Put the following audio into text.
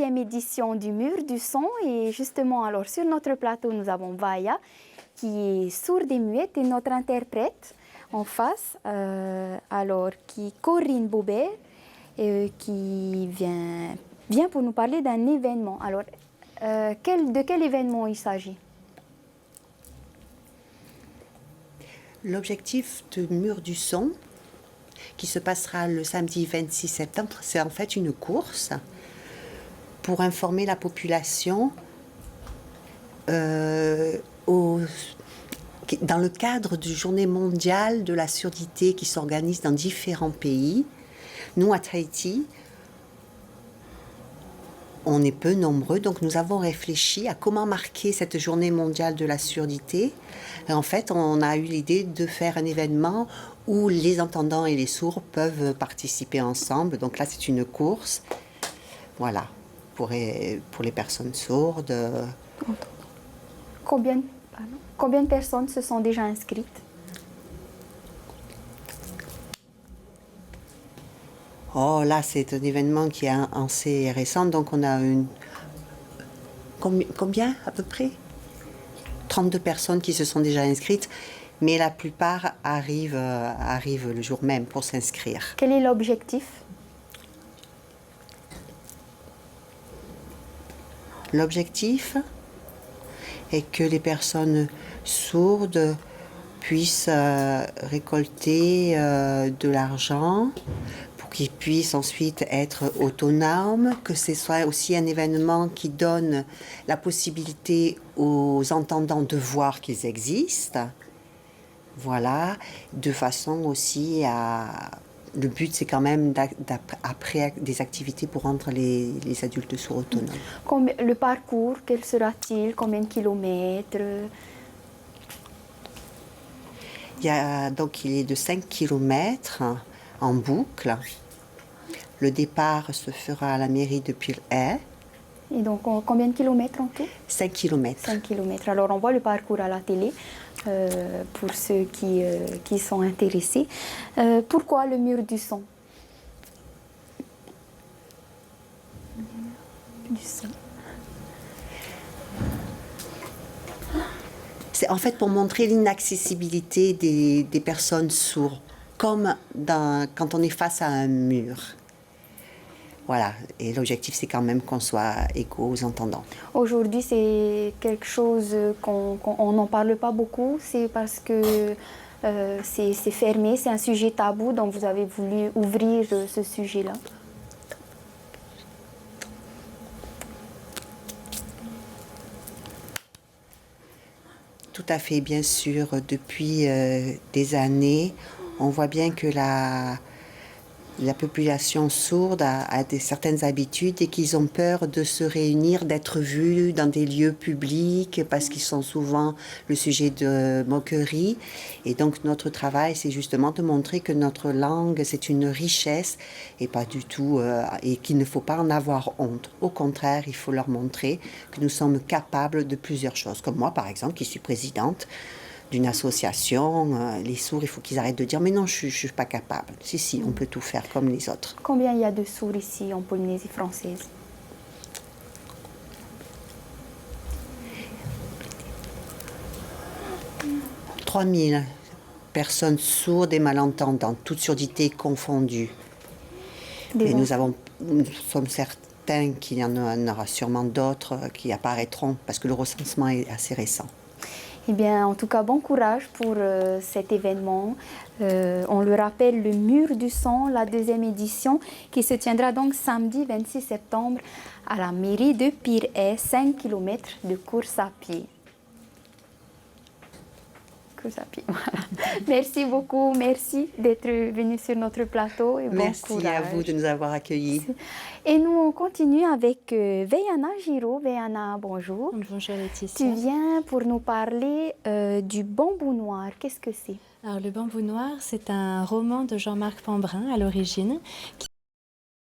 Édition du Mur du Son et justement alors sur notre plateau nous avons Vaya qui est sourde et muette et notre interprète en face qui Corinne Bobet qui vient pour nous parler d'un événement. Alors de quel événement il s'agit? L'objectif de Mur du Son qui se passera le samedi 26 septembre, c'est en fait une course pour informer la population dans le cadre du Journée mondiale de la surdité qui s'organise dans différents pays. Nous, à Tahiti, on est peu nombreux, donc nous avons réfléchi à comment marquer cette Journée mondiale de la surdité. Et en fait, on a eu l'idée de faire un événement où les entendants et les sourds peuvent participer ensemble. Donc là, c'est une course. Voilà. Pour les personnes sourdes. Combien de personnes se sont déjà inscrites? Oh là, c'est un événement qui est assez récent, donc on a combien à peu près 32 personnes qui se sont déjà inscrites, mais la plupart arrivent le jour même pour s'inscrire. Quel est l'objectif? L'objectif est que les personnes sourdes puissent récolter de l'argent pour qu'ils puissent ensuite être autonomes, que ce soit aussi un événement qui donne la possibilité aux entendants de voir qu'ils existent. Voilà, de façon aussi à... Le but, c'est quand même après des activités pour rendre les adultes sourds autonomes. Le parcours, quel sera-t-il? Combien de kilomètres? Il est de 5 kilomètres en boucle. Le départ se fera à la mairie de Pirée. Et donc, combien de kilomètres en tout? 5 kilomètres. 5 kilomètres. Alors, on voit le parcours à la télé pour ceux qui sont intéressés. Pourquoi le Mur du Son? C'est en fait pour montrer l'inaccessibilité des personnes sourdes, comme quand on est face à un mur. Voilà, et l'objectif, c'est quand même qu'on soit égaux aux entendants. Aujourd'hui, c'est quelque chose qu'on n'en parle pas beaucoup, c'est parce que c'est fermé, c'est un sujet tabou, donc vous avez voulu ouvrir ce sujet-là. Tout à fait, bien sûr, depuis des années, on voit bien que la population sourde a certaines habitudes et qu'ils ont peur de se réunir, d'être vus dans des lieux publics parce qu'ils sont souvent le sujet de moqueries. Et donc notre travail, c'est justement de montrer que notre langue, c'est une richesse et pas du tout, et qu'il ne faut pas en avoir honte. Au contraire, il faut leur montrer que nous sommes capables de plusieurs choses. Comme moi, par exemple, qui suis présidente d'une association, les sourds, il faut qu'ils arrêtent de dire « mais non, je ne suis pas capable ». Si, on peut tout faire comme les autres. Combien il y a de sourds ici en Polynésie française? « 3000 personnes sourdes et malentendantes, toutes surdités confondues. Et nous sommes certains qu'il y en aura sûrement d'autres qui apparaîtront, parce que le recensement est assez récent. Eh bien, en tout cas, bon courage pour cet événement. On le rappelle, le Mur du Son, la 2e édition, qui se tiendra donc samedi 26 septembre à la mairie de Pirée, 5 km de course à pied. Voilà. Merci beaucoup, merci d'être venu sur notre plateau. Et merci bon courage. À vous de nous avoir accueillis. Et nous, on continue avec Veyana Giraud. Veyana, bonjour. Bonjour Laetitia. Tu viens pour nous parler du Bambou Noir. Qu'est-ce que c'est? Alors, Le Bambou Noir, c'est un roman de Jean-Marc Pambrin à l'origine,